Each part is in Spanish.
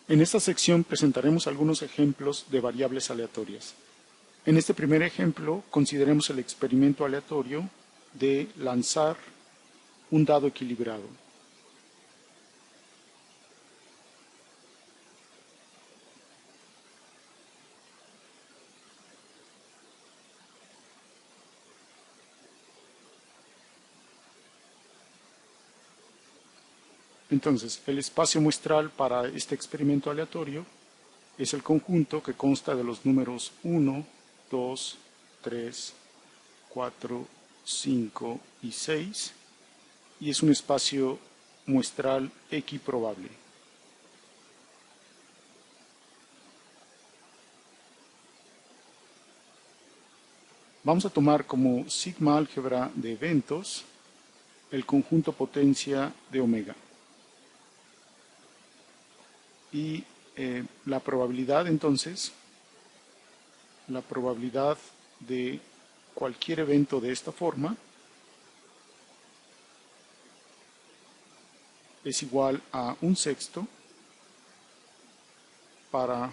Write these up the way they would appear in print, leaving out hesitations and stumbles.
En esta sección presentaremos algunos ejemplos de variables aleatorias. En este primer ejemplo, consideremos el experimento aleatorio de lanzar un dado equilibrado. Entonces, el espacio muestral para este experimento aleatorio es el conjunto que consta de los números 1, 2, 3, 4, 5 y 6, y es un espacio muestral equiprobable. Vamos a tomar como sigma álgebra de eventos el conjunto potencia de omega. Y la probabilidad entonces, la probabilidad de cualquier evento de esta forma es igual a 1/6 para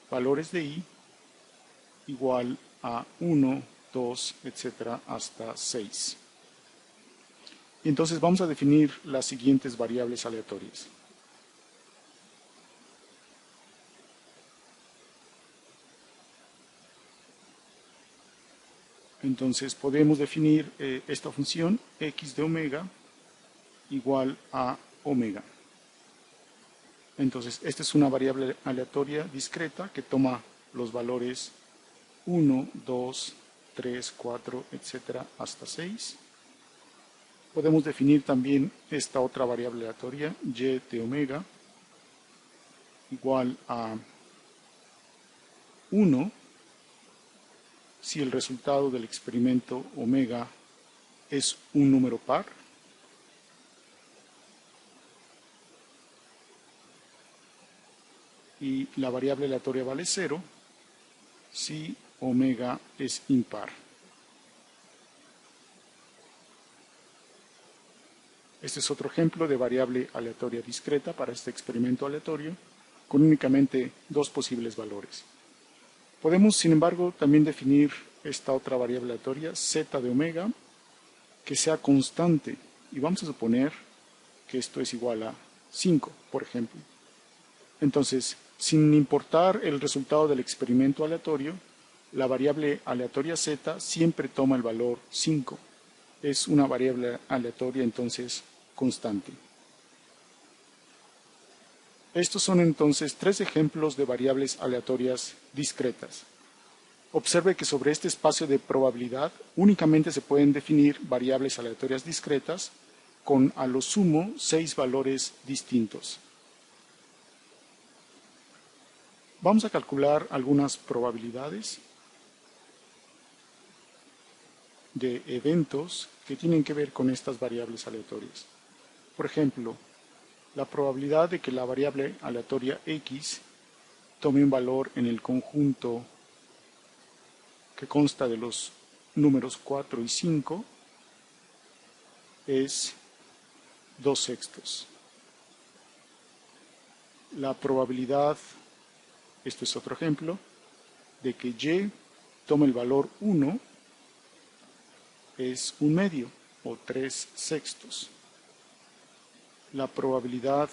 valores de i igual a 1, 2, etcétera, hasta 6. Y entonces vamos a definir las siguientes variables aleatorias. Entonces podemos definir esta función x de omega igual a omega. Entonces esta es una variable aleatoria discreta que toma los valores 1, 2, 3, 4, etcétera, hasta 6. Podemos definir también esta otra variable aleatoria y de omega igual a 1 si el resultado del experimento omega es un número par. Y la variable aleatoria vale 0 si omega es impar. Este es otro ejemplo de variable aleatoria discreta para este experimento aleatorio con únicamente dos posibles valores. Podemos, sin embargo, también definir esta otra variable aleatoria, z de omega, que sea constante. Y vamos a suponer que esto es igual a 5, por ejemplo. Entonces, sin importar el resultado del experimento aleatorio, la variable aleatoria z siempre toma el valor 5. Es una variable aleatoria, entonces, constante. Estos son entonces 3 ejemplos de variables aleatorias discretas. Observe que sobre este espacio de probabilidad únicamente se pueden definir variables aleatorias discretas con a lo sumo 6 valores distintos. Vamos a calcular algunas probabilidades de eventos que tienen que ver con estas variables aleatorias. Por ejemplo, la probabilidad de que la variable aleatoria x tome un valor en el conjunto que consta de los números 4 y 5 es 2/6. La probabilidad, esto es otro ejemplo, de que y tome el valor 1 es 1/2 o 3/6. La probabilidad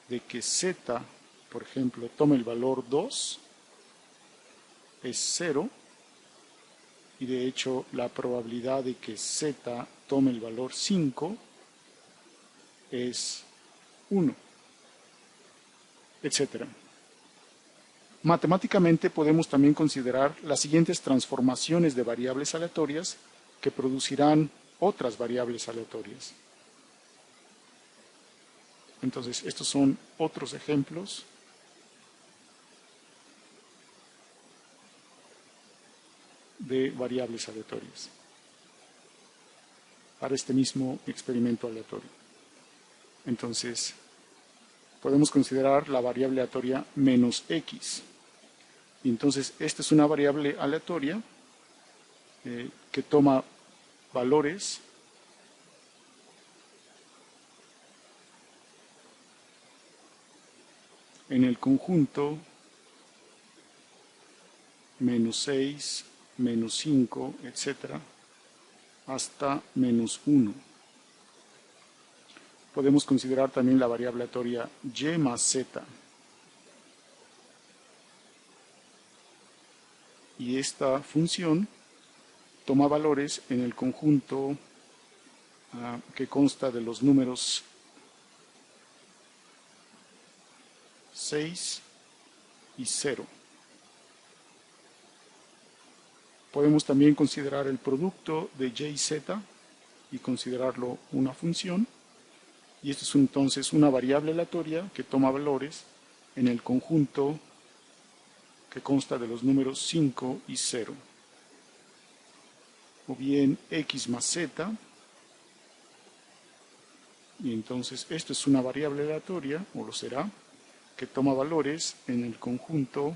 de que z, por ejemplo, tome el valor 2 es 0, y de hecho la probabilidad de que z tome el valor 5 es 1, etc. Matemáticamente podemos también considerar las siguientes transformaciones de variables aleatorias que producirán otras variables aleatorias. Entonces, estos son otros ejemplos de variables aleatorias para este mismo experimento aleatorio. Entonces, podemos considerar la variable aleatoria menos x. Y entonces, esta es una variable aleatoria que toma valores en el conjunto menos 6, menos 5, etc. hasta menos 1. Podemos considerar también la variable aleatoria y más z. Y esta función toma valores en el conjunto que consta de los números 6 y 0. Podemos también considerar el producto de y y z y considerarlo una función. Y esto es entonces una variable aleatoria que toma valores en el conjunto que consta de los números 5 y 0. O bien x más z. Y entonces esto es una variable aleatoria, o lo será, que toma valores en el conjunto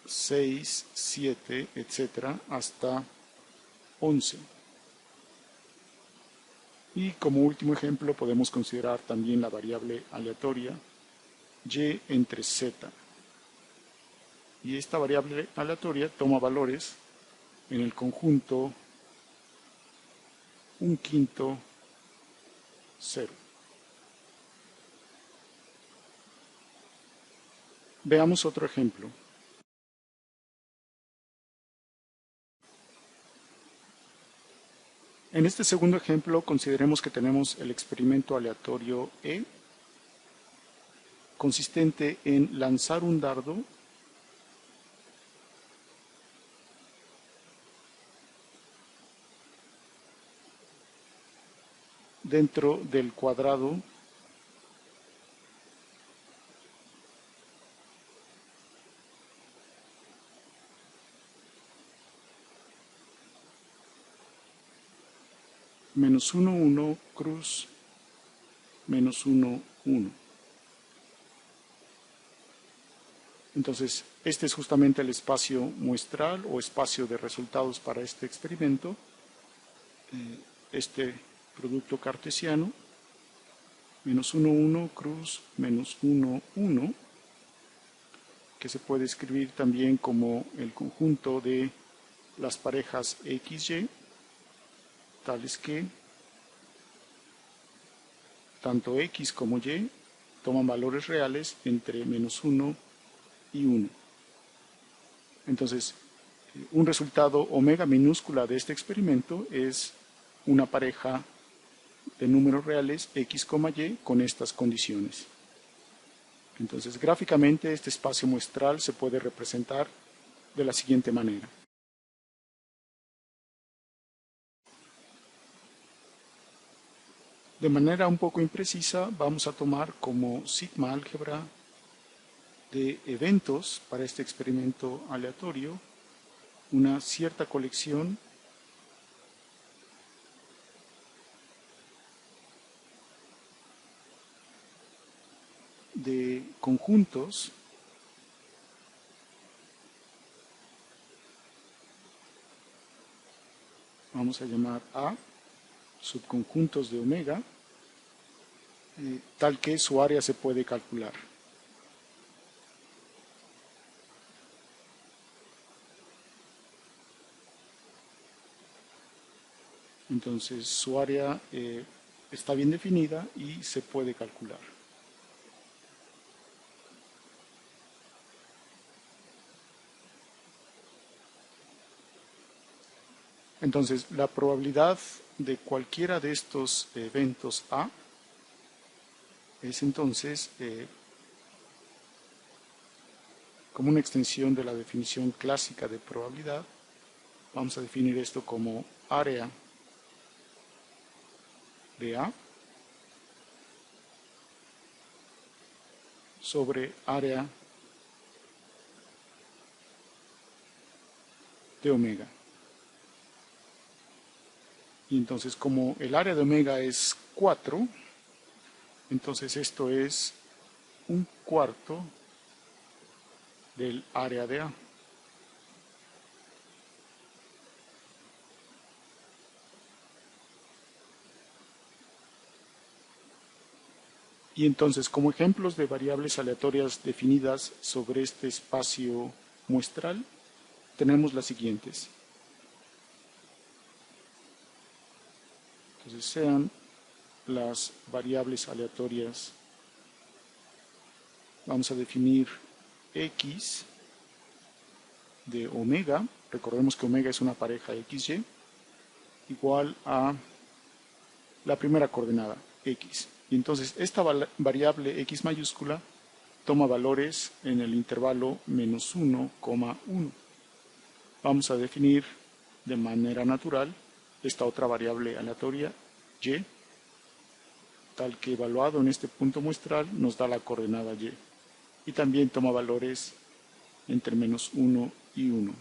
6, 7, etc. hasta 11. Y como último ejemplo podemos considerar también la variable aleatoria y entre z. Y esta variable aleatoria toma valores en el conjunto 1/5, 0. Veamos otro ejemplo. En este segundo ejemplo consideremos que tenemos el experimento aleatorio E, consistente en lanzar un dardo dentro del cuadrado menos 1, 1, cruz, menos 1, 1. Entonces, este es justamente el espacio muestral o espacio de resultados para este experimento. Este producto cartesiano, menos 1, 1, cruz, menos 1, 1, que se puede escribir también como el conjunto de las parejas XY, tales que tanto X como Y toman valores reales entre menos 1 y 1. Entonces, un resultado omega minúscula de este experimento es una pareja de números reales X, Y con estas condiciones. Entonces, gráficamente este espacio muestral se puede representar de la siguiente manera. De manera un poco imprecisa, vamos a tomar como sigma álgebra de eventos para este experimento aleatorio una cierta colección de conjuntos vamos a llamar A, subconjuntos de omega, tal que su área se puede calcular. Entonces su área está bien definida y se puede calcular. Entonces la probabilidad de cualquiera de estos eventos A es entonces como una extensión de la definición clásica de probabilidad. Vamos a definir esto como área de A sobre área de omega. Y entonces como el área de omega es 4, entonces esto es 1/4 del área de A. Y entonces, como ejemplos de variables aleatorias definidas sobre este espacio muestral, tenemos las siguientes. Entonces, sean las variables aleatorias, vamos a definir x de omega, recordemos que omega es una pareja xy, igual a la primera coordenada, x. Y entonces esta variable x mayúscula toma valores en el intervalo menos 1, 1. Vamos a definir de manera natural esta otra variable aleatoria y, tal que evaluado en este punto muestral nos da la coordenada y. Y también toma valores entre menos 1 y 1.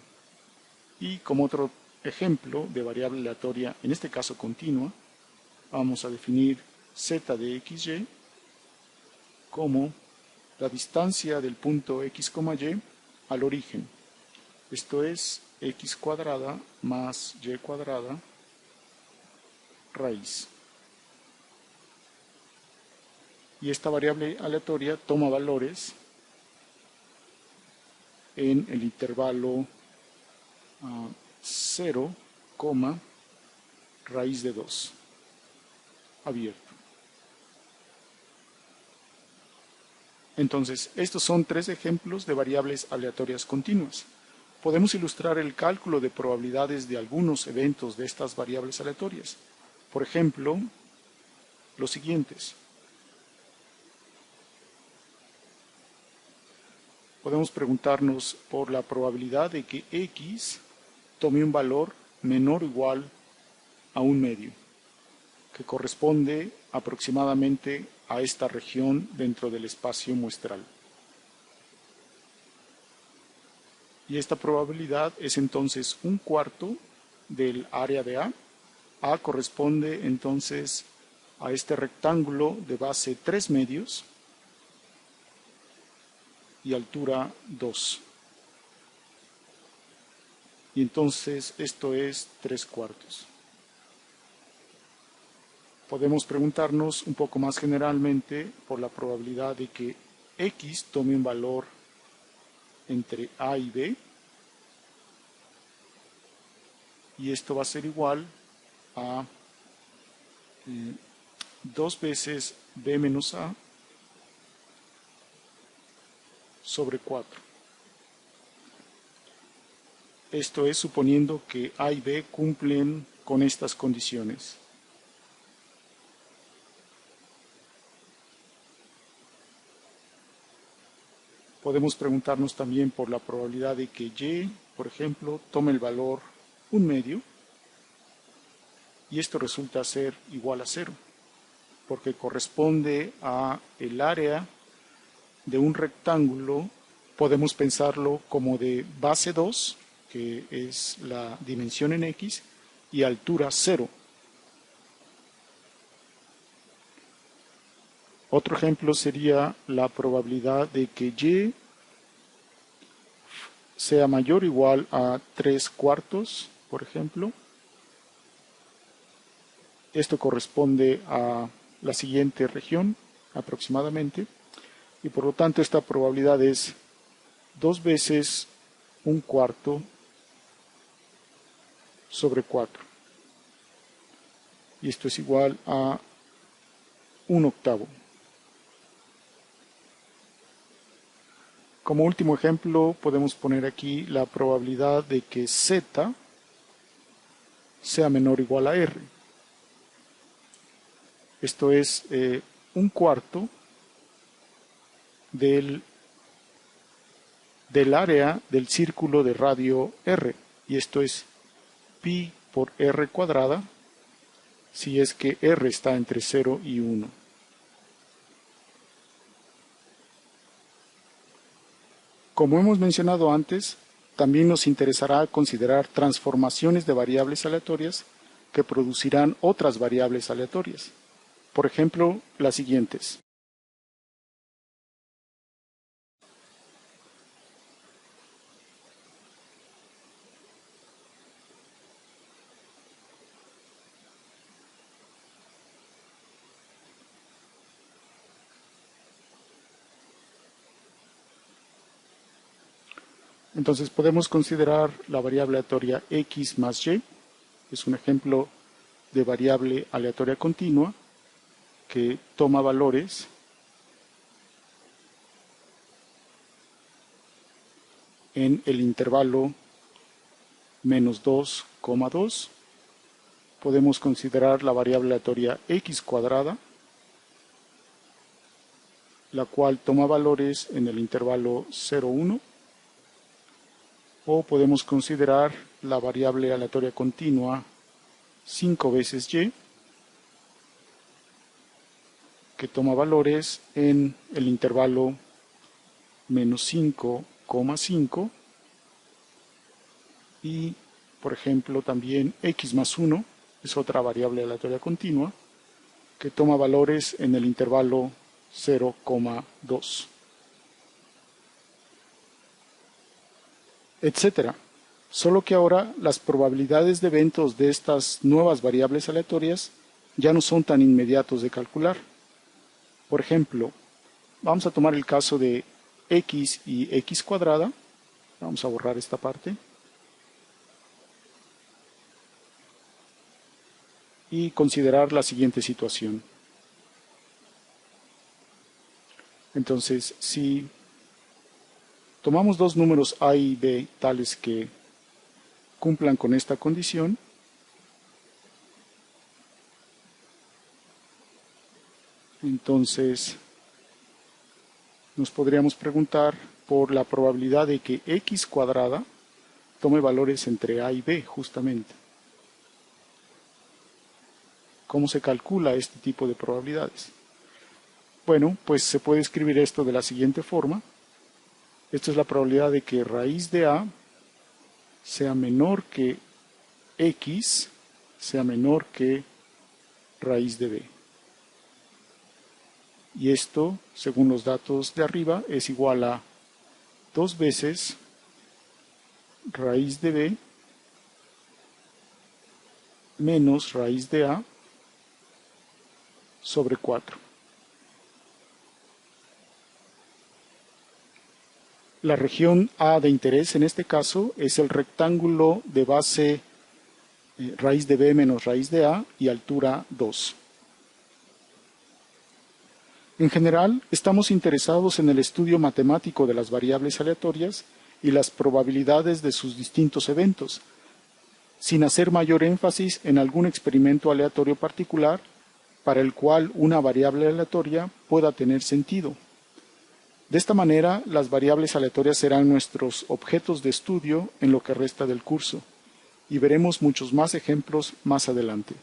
Y como otro ejemplo de variable aleatoria, en este caso continua, vamos a definir z de xy como la distancia del punto x, y al origen. Esto es x cuadrada más y cuadrada raíz. Y esta variable aleatoria toma valores en el intervalo 0, raíz de 2, abierto. Entonces, estos son 3 ejemplos de variables aleatorias continuas. Podemos ilustrar el cálculo de probabilidades de algunos eventos de estas variables aleatorias. Por ejemplo, los siguientes. Podemos preguntarnos por la probabilidad de que x tome un valor menor o igual a 1 medio, que corresponde aproximadamente a esta región dentro del espacio muestral. Y esta probabilidad es entonces 1/4 del área de A. A corresponde entonces a este rectángulo de base 3 medios y altura 2. Y entonces esto es 3/4. Podemos preguntarnos un poco más generalmente por la probabilidad de que x tome un valor entre A y B. Y esto va a ser igual a 2 veces B menos A sobre 4. Esto es suponiendo que A y B cumplen con estas condiciones. Podemos preguntarnos también por la probabilidad de que Y, por ejemplo, tome el valor 1 medio, y esto resulta ser igual a 0, porque corresponde a el área de un rectángulo. Podemos pensarlo como de base 2, que es la dimensión en x, y altura 0. Otro ejemplo sería la probabilidad de que y sea mayor o igual a 3/4, por ejemplo. Esto corresponde a la siguiente región aproximadamente, y por lo tanto esta probabilidad es 2 veces 1/4 sobre 4. Y esto es igual a 1/8. Como último ejemplo, podemos poner aquí la probabilidad de que z sea menor o igual a r. Esto es 1/4 del área del círculo de radio r. Y esto es pi por r cuadrada, si es que r está entre 0 y 1. Como hemos mencionado antes, también nos interesará considerar transformaciones de variables aleatorias que producirán otras variables aleatorias. Por ejemplo, las siguientes. Entonces podemos considerar la variable aleatoria x más y. Es un ejemplo de variable aleatoria continua que toma valores en el intervalo menos 2,2. Podemos considerar la variable aleatoria x cuadrada, la cual toma valores en el intervalo 0,1. O podemos considerar la variable aleatoria continua 5 veces y, que toma valores en el intervalo menos 5,5. Y, por ejemplo, también x más 1 es otra variable aleatoria continua que toma valores en el intervalo 0,2. Etcétera. Solo que ahora las probabilidades de eventos de estas nuevas variables aleatorias ya no son tan inmediatos de calcular. Por ejemplo, vamos a tomar el caso de x y x cuadrada. Vamos a borrar esta parte. Y considerar la siguiente situación. Entonces, si tomamos dos números a y b tales que cumplan con esta condición, entonces nos podríamos preguntar por la probabilidad de que x cuadrada tome valores entre a y b, justamente. ¿Cómo se calcula este tipo de probabilidades? Bueno, pues se puede escribir esto de la siguiente forma. Esta es la probabilidad de que raíz de a sea menor que x sea menor que raíz de b. Y esto, según los datos de arriba, es igual a 2 veces raíz de b menos raíz de a sobre 4. La región A de interés en este caso es el rectángulo de base raíz de b menos raíz de a y altura 2. En general, estamos interesados en el estudio matemático de las variables aleatorias y las probabilidades de sus distintos eventos, sin hacer mayor énfasis en algún experimento aleatorio particular para el cual una variable aleatoria pueda tener sentido. De esta manera, las variables aleatorias serán nuestros objetos de estudio en lo que resta del curso, y veremos muchos más ejemplos más adelante.